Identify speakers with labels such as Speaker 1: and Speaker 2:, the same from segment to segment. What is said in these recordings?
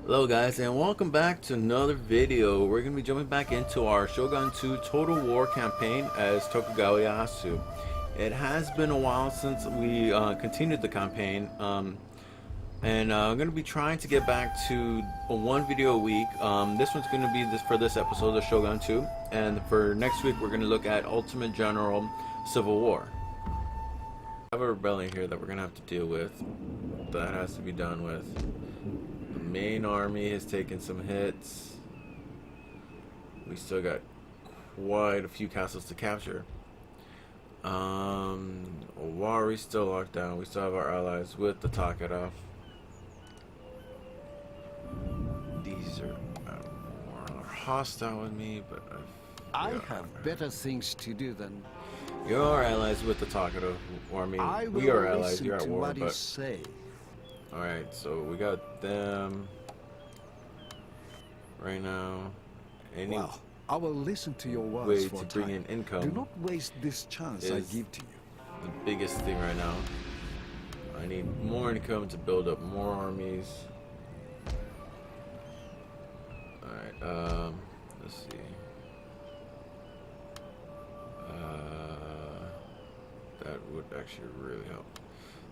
Speaker 1: Hello guys, and welcome back to another video. We're going to be jumping back into our Shogun 2 Total War campaign as Tokugawa Clan. It has been a while since we continued the campaign, and I'm going to be trying to get back to one video a week. This one's going to be for this episode of Shogun 2, and for next week we're going to look at Ultimate General Civil War. I have a rebellion here that we're going to have to deal with. That has to be done with. Main army has taken some hits. We still got quite a few castles to capture. Owari's still locked down. We still have our allies with the Takeda. These are more hostile with me, but
Speaker 2: I have better things to do than.
Speaker 1: You're allies with the Takeda, or I mean, we are allies. You're at war,
Speaker 2: what you
Speaker 1: but.
Speaker 2: say.
Speaker 1: Alright, so we got them right now. Any
Speaker 2: Well, I will listen to your words
Speaker 1: way
Speaker 2: for
Speaker 1: to bring in
Speaker 2: time.
Speaker 1: income
Speaker 2: Do not waste this chance I
Speaker 1: is
Speaker 2: give to you.
Speaker 1: the biggest thing right now. I need more income to build up more armies. Alright, let's see. That would actually really help.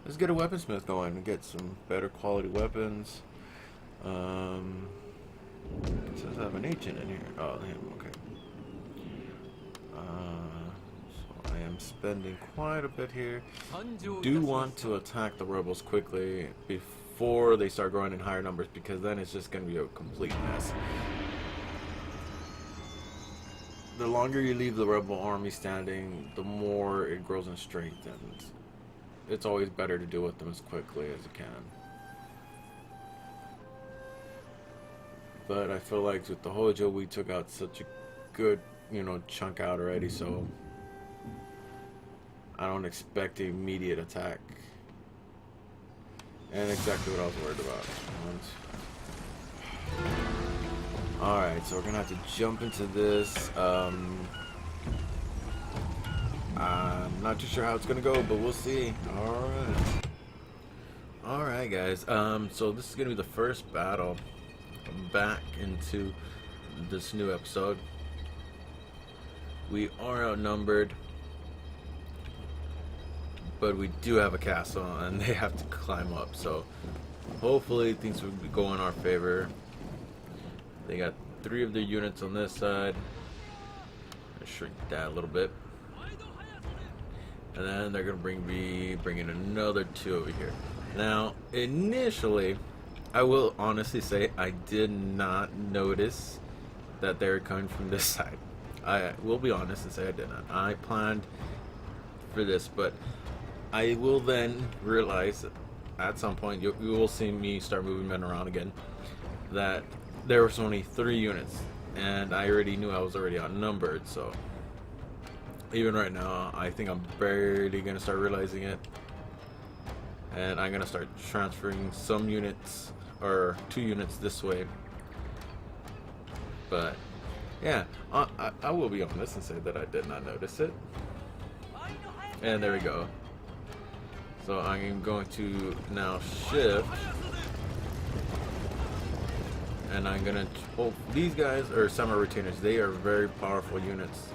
Speaker 1: Let's get a weaponsmith going and get some better quality weapons. It says I have an agent in here. Oh, okay. So I am spending quite a bit here. Do want to attack the rebels quickly before they start growing in higher numbers, because then it's just going to be a complete mess. The longer you leave the rebel army standing, the more it grows in strength, and it's always better to deal with them as quickly as you can. But I feel like with the Hojo, we took out such a good, chunk out already, so I don't expect an immediate attack. And exactly what I was worried about. Alright, so we're gonna have to jump into this. I'm not too sure how it's gonna go, but we'll see. Alright guys, so this is gonna be the first battle back into this new episode. We are outnumbered, but we do have a castle and they have to climb up, so hopefully things will go in our favor. They got 3 of their units on this side. Let's shrink that a little bit. And then they're going to bring in another 2 over here. Now, initially, I will honestly say I did not notice that they were coming from this side. I will be honest and say I did not. I planned for this, but I will then realize at some point, you will see me start moving men around again, that there was only 3 units, and I already knew I was already outnumbered, so even right now, I think I'm barely going to start realizing it, and I'm going to start transferring some units, or 2 units this way. But yeah, I will be honest and say that I did not notice it. And there we go. So I'm going to now shift, and I'm gonna these guys are summer retainers. They are very powerful units,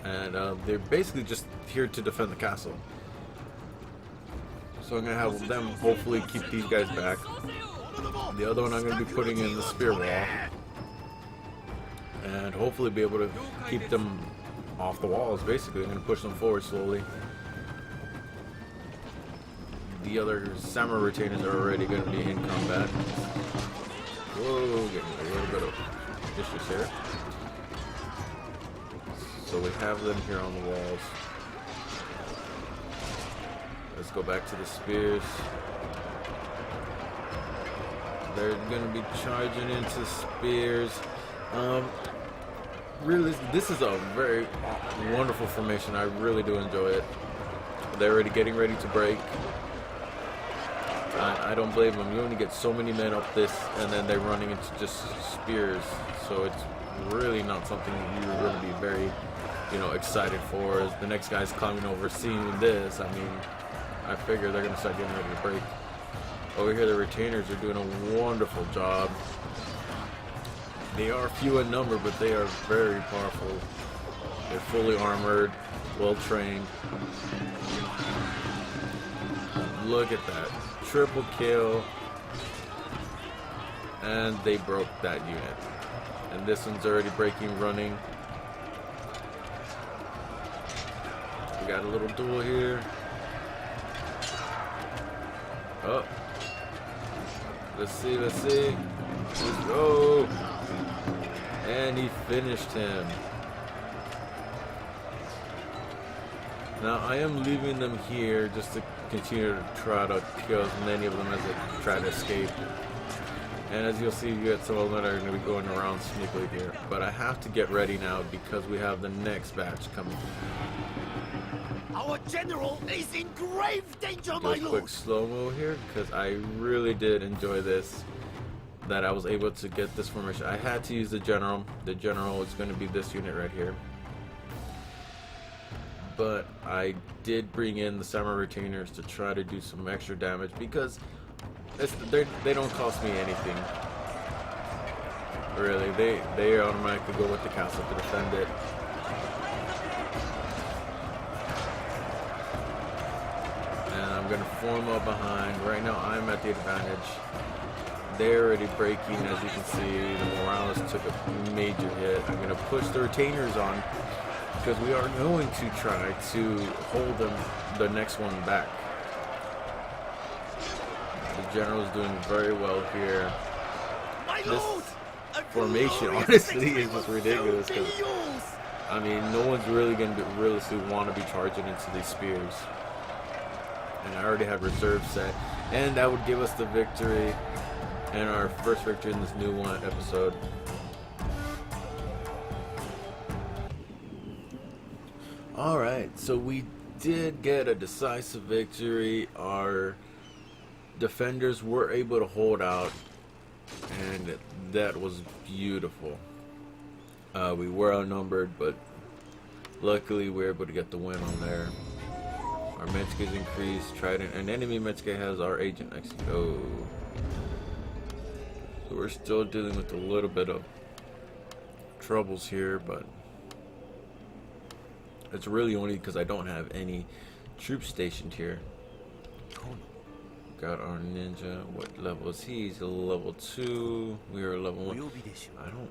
Speaker 1: and they're basically just here to defend the castle. So I'm gonna have them hopefully keep these guys back. The other one I'm gonna be putting in the spear wall, and hopefully be able to keep them off the walls. Basically, I'm gonna push them forward slowly. The other samurai retainers are already gonna be in combat. Whoa, getting a little bit of issues here. So we have them here on the walls. Let's go back to the spears. They're going to be charging into spears. Really, this is a very wonderful formation. I really do enjoy it. They're already getting ready to break. I don't blame them. You only get so many men up this, and then they're running into just spears. So it's really not something you're going to be very, excited for. As the next guy's climbing over, seeing this, I mean, I figure they're going to start getting ready to break. Over here, the retainers are doing a wonderful job. They are few in number, but they are very powerful. They're fully armored, well trained. Look at that. Triple kill. And they broke that unit. And this one's already breaking, running. We got a little duel here. Oh. Let's see, let's see. Let's go. And he finished him. Now I am leaving them here just to continue to try to kill as many of them as they try to escape. And as you'll see, you get some of them that are going to be going around sneakily here. But I have to get ready now because we have the next batch coming.
Speaker 3: Our general is in grave danger,
Speaker 1: Do
Speaker 3: my
Speaker 1: a quick
Speaker 3: lord.
Speaker 1: slow-mo here because I really did enjoy this. That I was able to get this formation. I had to use the general. The general is going to be this unit right here. But I did bring in the samurai retainers to try to do some extra damage because they don't cost me anything. Really, they automatically go with the castle to defend it. And I'm going to form up behind. Right now I'm at the advantage. They're already breaking, as you can see. The Morales took a major hit. I'm going to push the retainers on because we are going to try to hold them, the next one, back. The general's doing very well here.
Speaker 3: My
Speaker 1: This
Speaker 3: lord, a
Speaker 1: formation,
Speaker 3: glorious
Speaker 1: honestly, is
Speaker 3: victory
Speaker 1: just
Speaker 3: will
Speaker 1: ridiculous.
Speaker 3: soon be
Speaker 1: 'Cause,
Speaker 3: yours.
Speaker 1: I mean, no one's really going to realistically want to be charging into these spears. And I already have reserve set. And that would give us the victory. And our first victory in this new one episode. Alright, so we did get a decisive victory. Our defenders were able to hold out, and that was beautiful. We were outnumbered, but luckily we were able to get the win on there. Our Metsuke's increased. Trident, an enemy Metsuke has our agent next to go. So we're still dealing with a little bit of troubles here, but it's really only because I don't have any troops stationed here. Got our ninja. What level is he? He's a level 2. We are level 1. I don't.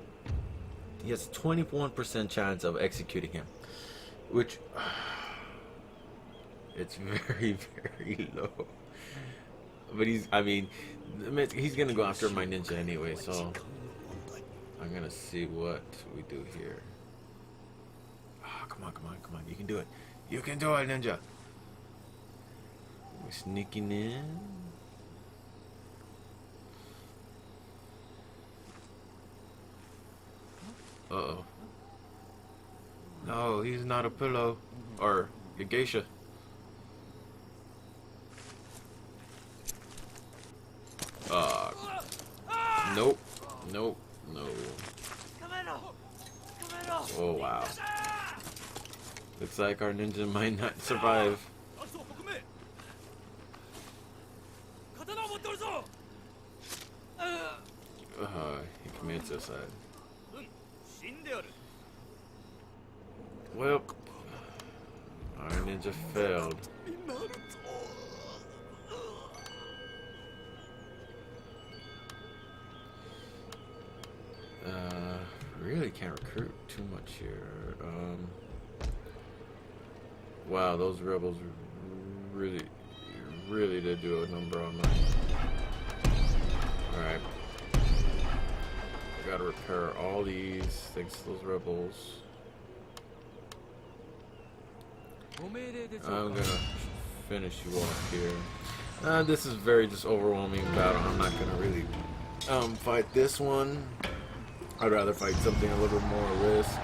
Speaker 1: He has 21% chance of executing him, which it's very, very low. But I mean, he's gonna go after my ninja anyway, so I'm gonna see what we do here. Oh, come on, come on, come on. You can do it. You can do it, ninja. We're sneaking in. Uh-oh. No, he's not a pillow. Or a geisha. Nope. Nope. No. Oh, wow. Looks like our ninja might not survive. He committed suicide. Well, our ninja failed. Really can't recruit too much here. Wow, those rebels really did do a number on me. Alright. Gotta repair all these thanks to those rebels. I'm gonna finish you off here. This is very just overwhelming battle. I'm not gonna really fight this one. I'd rather fight something a little bit more risk.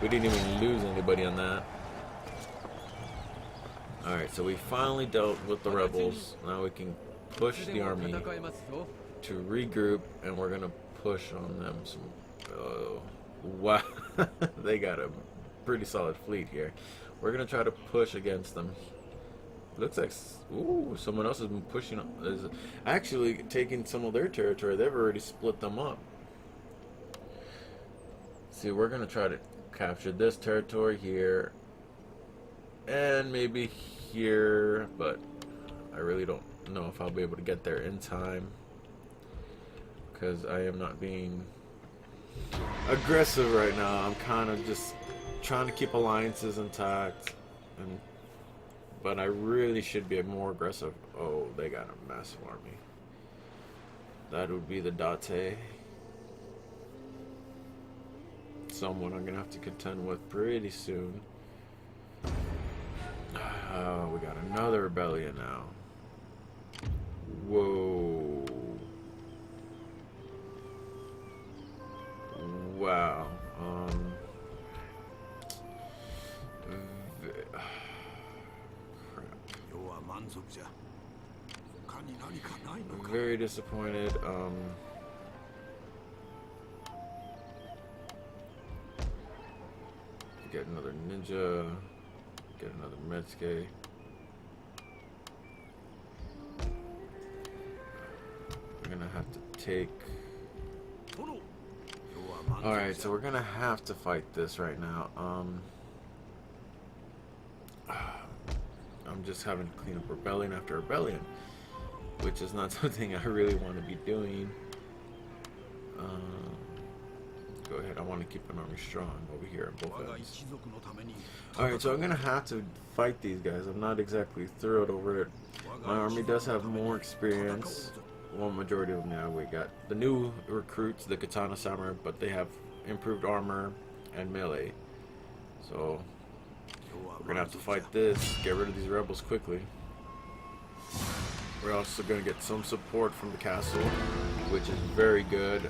Speaker 1: We didn't even lose anybody on that. Alright, so we finally dealt with the rebels. Now we can push the army to regroup, and we're gonna push on them some. Wow. They got a pretty solid fleet here. We're gonna try to push against them Looks like ooh, someone else has been pushing up. Is actually taking some of their territory. They've already split them up. See, we're gonna try to capture this territory here, and maybe here, but I really don't know if I'll be able to get there in time because I am not being aggressive right now. I'm kind of just trying to keep alliances intact, but I really should be more aggressive. Oh, they got a massive army. That would be the Date. Someone I'm gonna have to contend with pretty soon. We got another rebellion now. Whoa. Wow. Very disappointed. Get another ninja. Get another Metsuke. We're gonna have to take. Alright, so we're gonna have to fight this right now. I'm just having to clean up rebellion after rebellion, which is not something I really want to be doing. Go ahead, I want to keep an army strong over here on both ends. Alright, so I'm gonna have to fight these guys. I'm not exactly thrilled over it. My army does have more experience. Well, majority of them now. We got the new recruits, the Katana Samurai, but they have improved armor and melee. So we're gonna have to fight this, get rid of these rebels quickly. We're also gonna get some support from the castle, which is very good.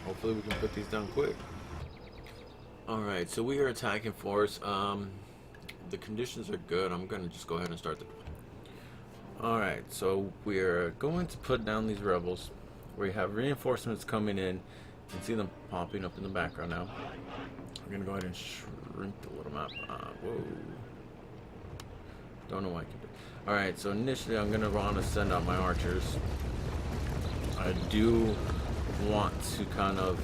Speaker 1: Hopefully we can put these down quick. Alright, so we are attacking force. The conditions are good. I'm gonna just go ahead and start the. Alright, so we're going to put down these rebels. We have reinforcements coming in. You can see them popping up in the background now. I'm gonna go ahead and shrink the little map. Whoa. Don't know why I can do. Alright, so initially I'm gonna want to send out my archers. I do want to kind of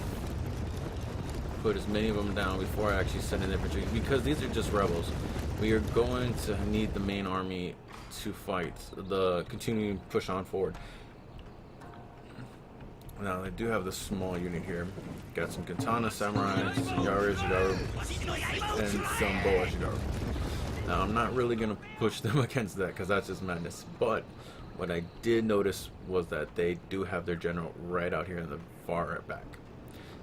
Speaker 1: put as many of them down before I actually send in infantry, because these are just rebels. We are going to need the main army to fight the continuing push on forward. Now I do have this small unit here. Got some Katana Samurai, some Yara Jigaru, and some Boa Jigaru. Now I'm not really gonna push them against that because that's just madness. But what I did notice was that they do have their general right out here in the far back.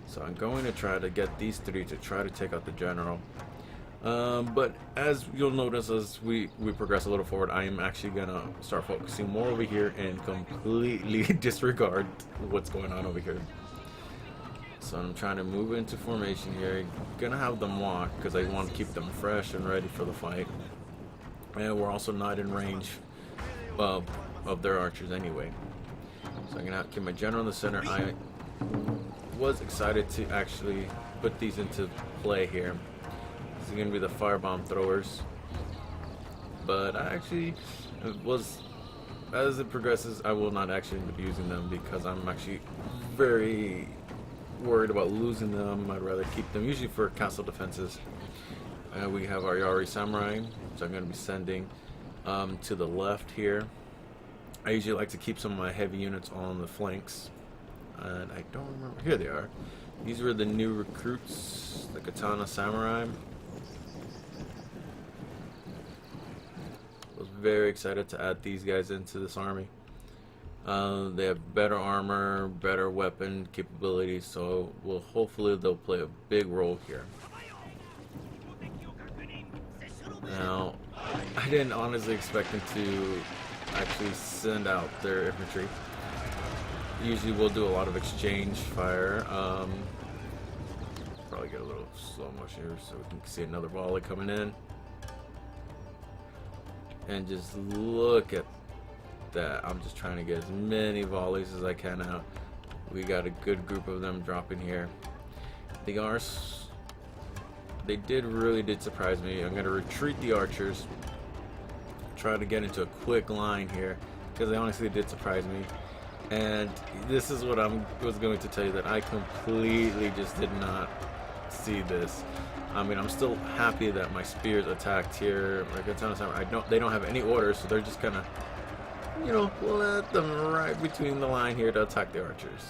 Speaker 1: So I'm going to try to get these three to try to take out the general. But as you'll notice as we progress a little forward, I am actually gonna start focusing more over here and completely disregard what's going on over here. So I'm trying to move into formation here. Gonna have them walk because I want to keep them fresh and ready for the fight. And we're also not in range of their archers anyway. So I'm gonna have to keep my general in the center. I was excited to actually put these into play here. These are gonna be the firebomb throwers. But I actually was, as it progresses, I will not actually end up using them because I'm actually very worried about losing them. I'd rather keep them usually for castle defenses. We have our Yari Samurai, so I'm going to be sending to the left here. I usually like to keep some of my heavy units on the flanks, and I don't remember. Here they are. These were the new recruits, the Katana Samurai. I was very excited to add these guys into this army. They have better armor, better weapon capabilities, so hopefully they'll play a big role here. Now, I didn't honestly expect them to actually send out their infantry. Usually we'll do a lot of exchange fire. Probably get a little slow motion here so we can see another volley coming in. And just look at that. I'm just trying to get as many volleys as I can out. We got a good group of them dropping here. They really did surprise me. I'm going to retreat the archers, try to get into a quick line here, because they honestly did surprise me. And this is what I was going to tell you, that I completely just did not see this. I mean, I'm still happy that my spears attacked here. Like a ton of time, they don't have any orders, so they're just kind of, you know, let them right between the line here to attack the archers.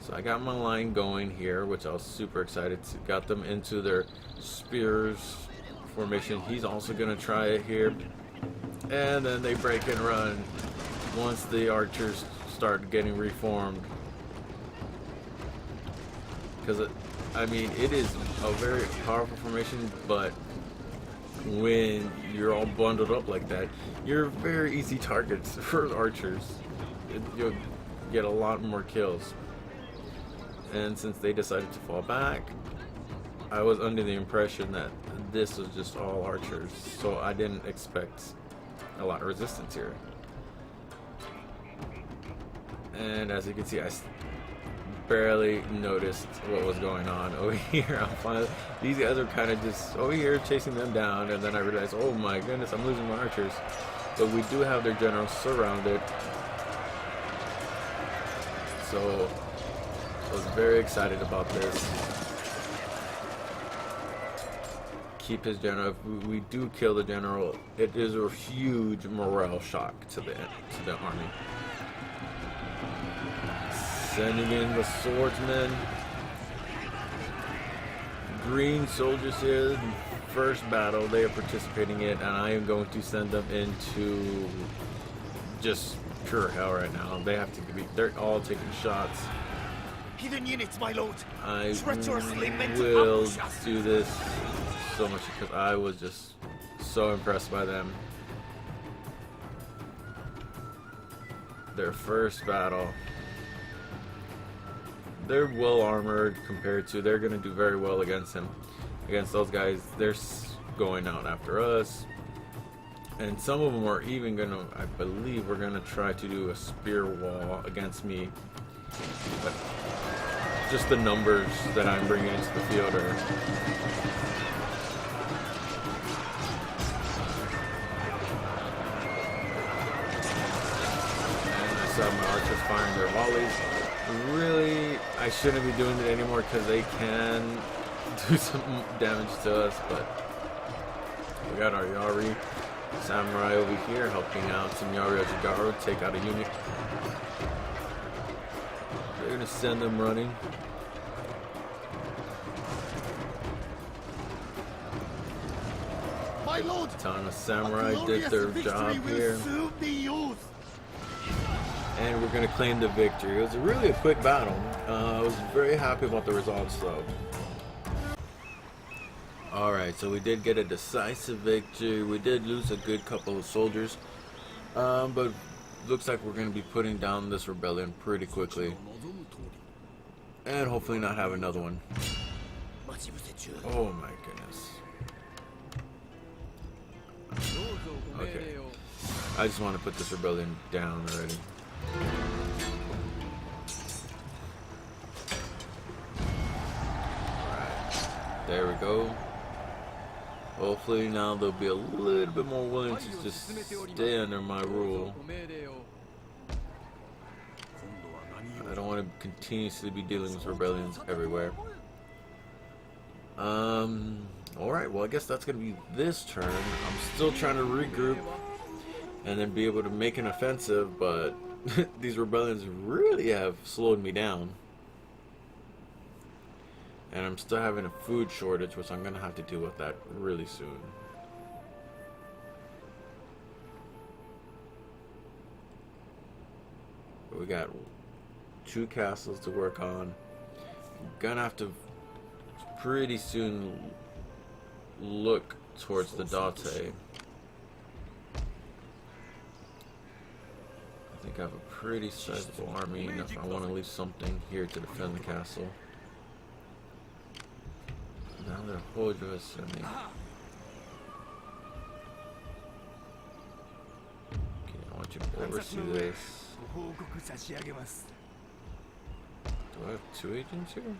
Speaker 1: So I got my line going here, which I was super excited to. Got them into their spears formation. He's also gonna try it here, and then they break and run once the archers start getting reformed. Because I mean, it is a very powerful formation, but when you're all bundled up like that, you're very easy targets for archers. You'll get a lot more kills. And since they decided to fall back, I was under the impression that this was just all archers, so I didn't expect a lot of resistance here. And as you can see, I barely noticed what was going on over here. These guys are kind of just over here chasing them down, and then I realized, oh my goodness, I'm losing my archers. But we do have their general surrounded, so I was very excited about this. Keep his general. If we do kill the general, it is a huge morale shock to the army. Sending in the swordsmen. Green soldiers here. First battle they are participating in, and I am going to send them into just pure hell right now. They have to be. They're all taking shots.
Speaker 3: Hidden units, my lord.
Speaker 1: I
Speaker 3: Treacherously meant to
Speaker 1: will
Speaker 3: ambush us.
Speaker 1: do this so much because I was just so impressed by them. Their first battle. They're well armored compared to. They're gonna do very well against him. Against those guys, they're going out after us. And some of them are even gonna, I believe, we're gonna try to do a spear wall against me. But just the numbers that I'm bringing into the field are. And I saw my archers firing their volleys. Really, I shouldn't be doing it anymore because they can do some damage to us, but we got our Yari Samurai over here helping out some Yari Ojigaru take out a unit. They're gonna send them running.
Speaker 3: My lord,
Speaker 1: Tana Samurai did their job here. And we're gonna claim the victory. It was really a quick battle. I was very happy about the results though. Alright, so we did get a decisive victory. We did lose a good couple of soldiers. But looks like we're gonna be putting down this rebellion pretty quickly. And hopefully not have another one. Oh my goodness. Okay. I just want to put this rebellion down already. Alright. There we go. Hopefully now they'll be a little bit more willing to just stay under my rule. I don't want to continuously be dealing with rebellions everywhere. Alright, well I guess that's going to be this turn. I'm still trying to regroup and then be able to make an offensive, but these rebellions really have slowed me down. And I'm still having a food shortage, which I'm going to have to deal with that really soon. We got 2 castles to work on. I'm gonna have to pretty soon look towards the Date. I think I have a pretty sizable army enough. I want to leave something here to defend the castle. Now that Hojo is sending. Okay, I want you to oversee this. Do I have 2 agents here?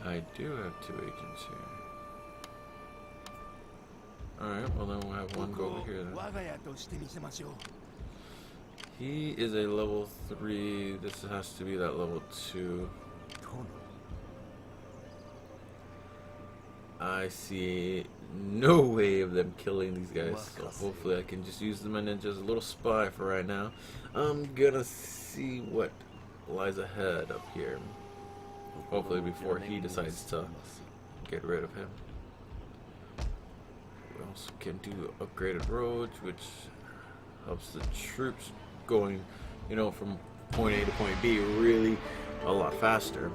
Speaker 1: I do have 2 agents here. Alright, well then we'll have one go over here then. He is a level 3. This has to be that level 2. I see no way of them killing these guys, so hopefully I can just use them and then just a little spy for right now. I'm gonna see what lies ahead up here. Hopefully before he decides to get rid of him. We also can do upgraded roads, which helps the troops going, you know, from point A to point B really a lot faster.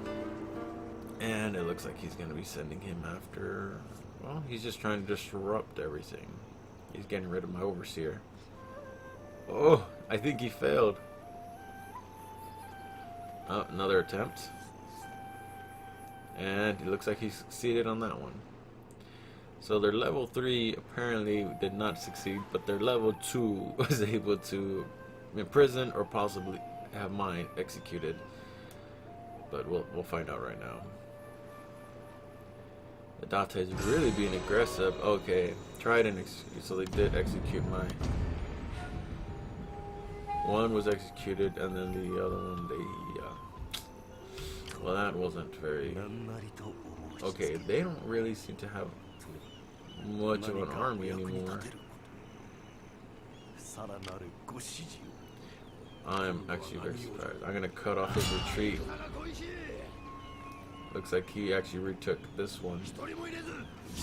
Speaker 1: And it looks like he's going to be sending him after, well, he's just trying to disrupt everything. He's getting rid of my overseer. Oh, I think he failed. Oh, another attempt. And it looks like he succeeded on that one. So their level 3 apparently did not succeed, but their level 2 was able to imprison or possibly have mine executed. But we'll find out right now. The Date is really being aggressive. Okay, tried and execute. So they did execute my. One was executed, and then the other one they. Well, that wasn't very. Okay, they don't really seem to have much of an army anymore. I'm actually very surprised. I'm gonna cut off his retreat. Looks like he actually retook this one.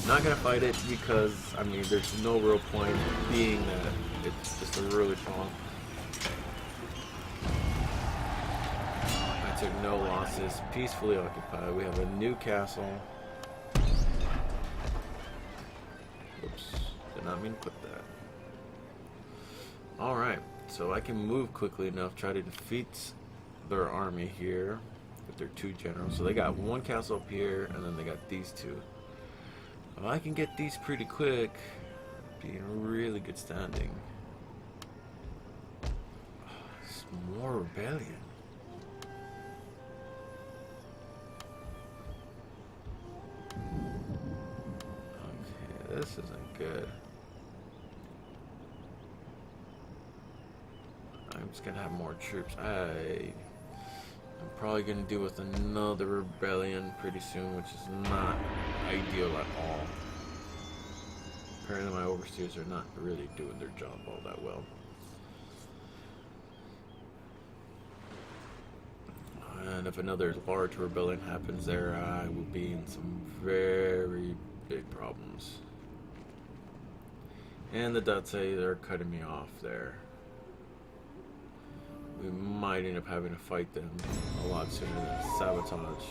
Speaker 1: Not gonna fight it because, I mean, there's no real point being that it's just a really strong. I took no losses. Peacefully occupied. We have a new castle. Oops, did not mean to put that. Alright, so I can move quickly enough, try to defeat their army here. With their 2 generals. So they got 1 castle up here, and then they got these 2. Well, I can get these pretty quick. Be in really good standing. It's more rebellion. Okay, this isn't good. I'm just gonna have more troops. I'm probably going to deal with another rebellion pretty soon, which is not ideal at all. Apparently my overseers are not really doing their job all that well. And if another large rebellion happens there, I will be in some very big problems. And the Date are cutting me off there. We might end up having to fight them a lot sooner than sabotage.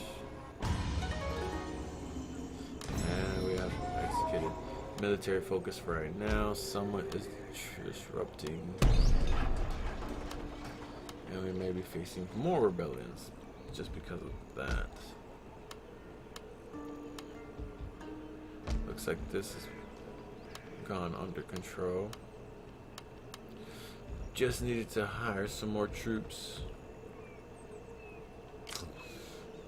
Speaker 1: And we have executed military focus for right now. Someone is disrupting. And we may be facing more rebellions just because of that. Looks like this has gone under control. Just needed to hire some more troops.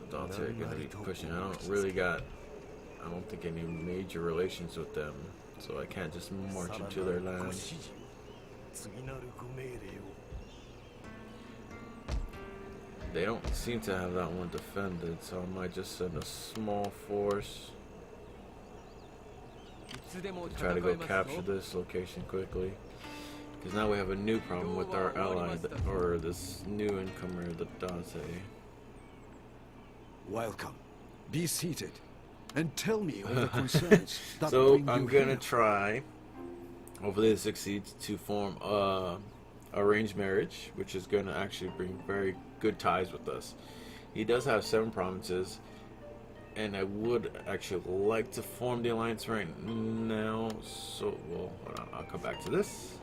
Speaker 1: Date are gonna be pushing. I don't think any major relations with them, so I can't just march into their land. They don't seem to have that one defended, so I might just send a small force to try to go capture this location quickly. Because now we have a new problem with our ally, or this new incomer, the Date.
Speaker 2: Welcome. Be seated, and tell me all the concerns that
Speaker 1: So
Speaker 2: bring
Speaker 1: I'm
Speaker 2: you
Speaker 1: gonna
Speaker 2: here.
Speaker 1: try, hopefully it succeeds, to form a arranged marriage, which is gonna actually bring very good ties with us. He does have 7 provinces, and I would actually like to form the alliance right now. So, well, hold on, I'll come back to this.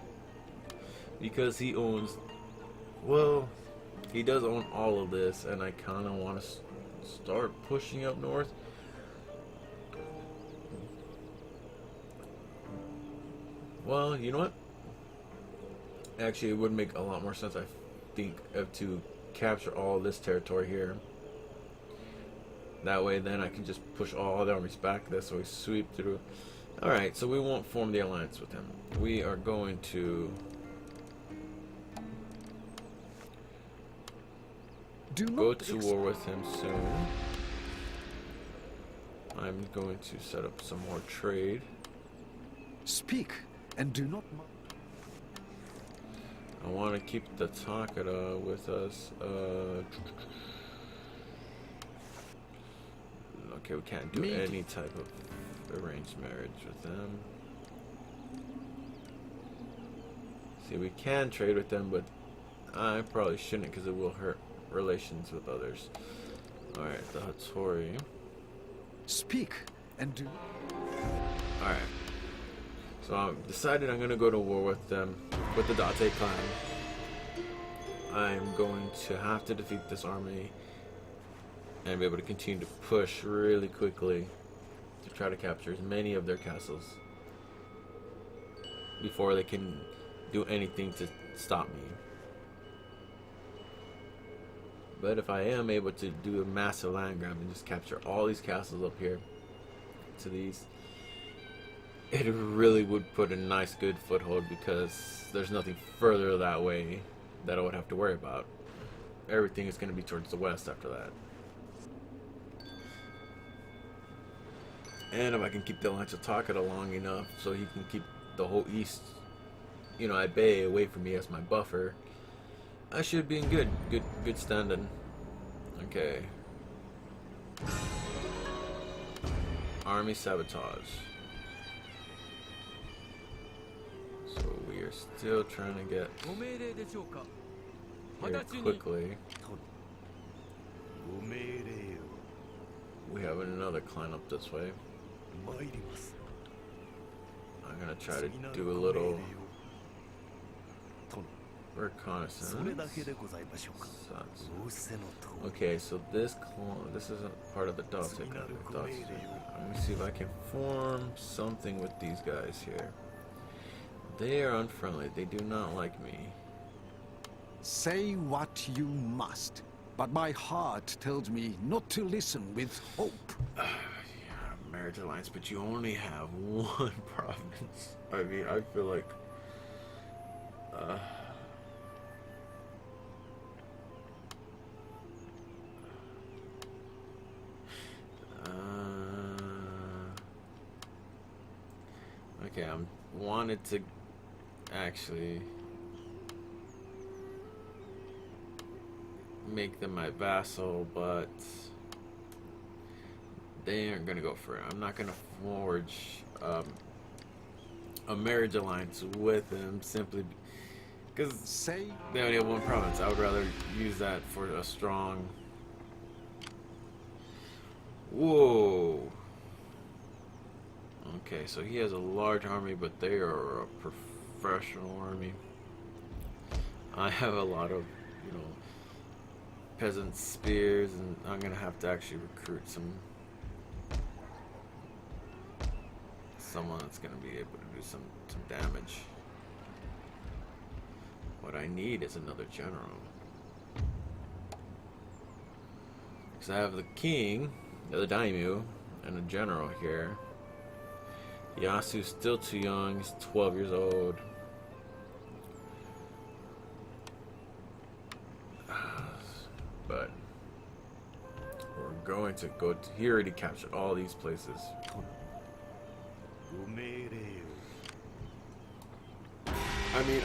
Speaker 1: Because he owns, well, he does own all of this, and I kind of want to start pushing up north. Well, you know what? Actually, it would make a lot more sense, I think, to capture all this territory here. That way, then I can just push all the armies back this way, sweep through, Alright, so we won't form the alliance with him. We are going to go to war with him soon. I'm going to set up some more trade.
Speaker 2: Speak and do not.
Speaker 1: I want to keep the Takeda with us. Okay, we can't do any type of arranged marriage with them. See, we can trade with them, but I probably shouldn't because it will hurt relations with others. Alright, the Hattori.
Speaker 2: Speak and do.
Speaker 1: Alright. So I've decided I'm going to go to war with them, with the Date Clan. I'm going to have to defeat this army and be able to continue to push really quickly to try to capture as many of their castles before they can do anything to stop me. But if I am able to do a massive land grab and just capture all these castles up here to these, it really would put a nice good foothold because there's nothing further that way that I would have to worry about. Everything is going to be towards the west after that. And if I can keep the Alliance of Takeda long enough so he can keep the whole east, you know, at bay away from me as my buffer, I should be in good standing. Okay. Army sabotage. So we are still trying to get here quickly. We have another clan up this way. I'm gonna try to do a little reconnaissance. Okay, so this is a part of the Date Clan. Let me see if I can form something with these guys here. They are unfriendly. They do not like me.
Speaker 2: Say what you must, but my heart tells me not to listen with hope.
Speaker 1: Yeah, marriage alliance, but you only have one province. I mean, I feel like okay, I wanted to actually make them my vassal, but they aren't gonna go for it. I'm not gonna forge a marriage alliance with them simply because they only have one province. I would rather use that for a strong. Whoa. Okay, so he has a large army, but they are a professional army. I have a lot of, you know, peasant spears, and I'm gonna have to actually recruit someone that's gonna be able to do some damage. What I need is another general, because I have the king, the daimyo, and a general here. Yasu's still too young. He's 12 years old. But we're going to go to, he already captured all these places. I mean,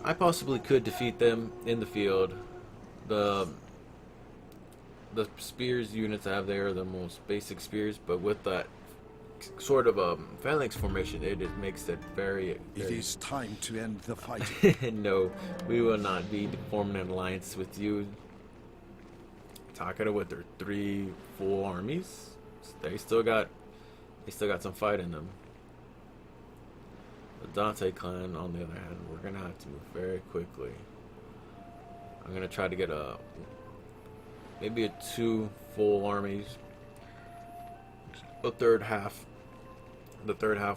Speaker 1: I possibly could defeat them in the field. The spears units I have there are the most basic spears, but with that sort of phalanx formation, it makes it very.
Speaker 2: It is time to end the fighting.
Speaker 1: No, we will not be forming an alliance with you. Takeda with their 3 full armies, they still got some fight in them. The Date Clan, on the other hand, we're gonna have to move very quickly. I'm gonna try to get maybe 2 full armies. The third half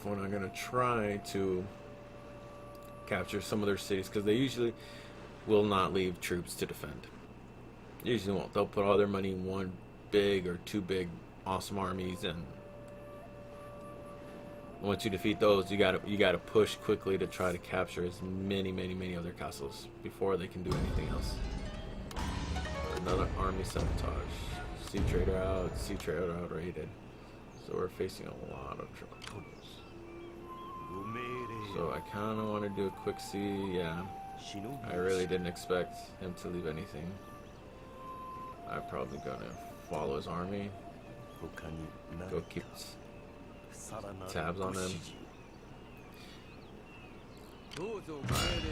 Speaker 1: one, I'm gonna try to capture some of their cities, because they usually will not leave troops to defend. Usually won't. They'll put all their money in one big or 2 big awesome armies and once you defeat those, you gotta push quickly to try to capture as many of their castles before they can do anything else. Another army sabotage. Sea trader out. Sea trader out raided. So we're facing a lot of troubles. So I kind of want to do a quick sea. Yeah, I really didn't expect him to leave anything. I'm probably gonna follow his army. Go keep tabs on them. Alright,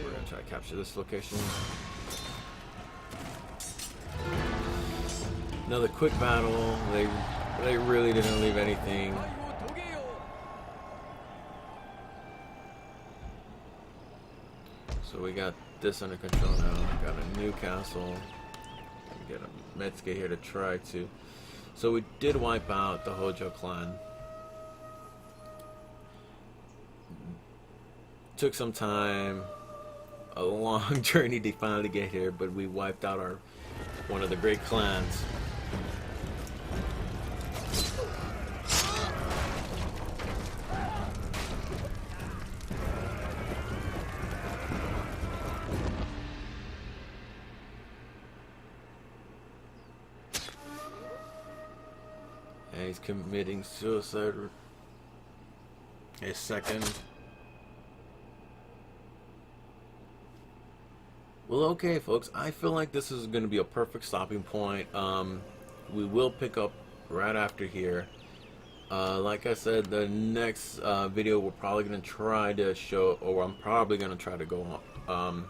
Speaker 1: we're gonna try to capture this location. Another quick battle. They really didn't leave anything. So we got this under control now. Got a new castle. Get a Metsuke here to try to. So we did wipe out the Hojo Clan. Took some time, a long journey to finally get here, but we wiped out one of the great clans. And he's committing suicide. A second. Well, okay, folks. I feel like this is going to be a perfect stopping point. We will pick up right after here. Like I said, the next video we're probably going to try to show, or I'm probably going to try to go on,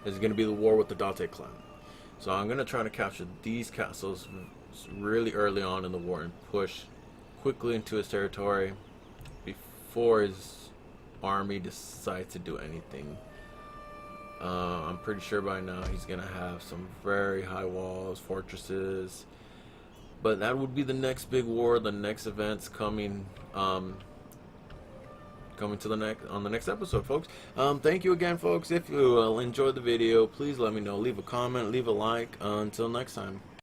Speaker 1: is going to be the war with the Total Clan. So I'm going to try to capture these castles really early on in the war and push quickly into his territory before his army decides to do anything. I'm pretty sure by now he's gonna have some very high walls, fortresses, but that would be the next big war, the next events coming to the next episode, folks. Thank you again, folks. If you enjoyed the video, please let me know. Leave a comment, leave a like. Until next time.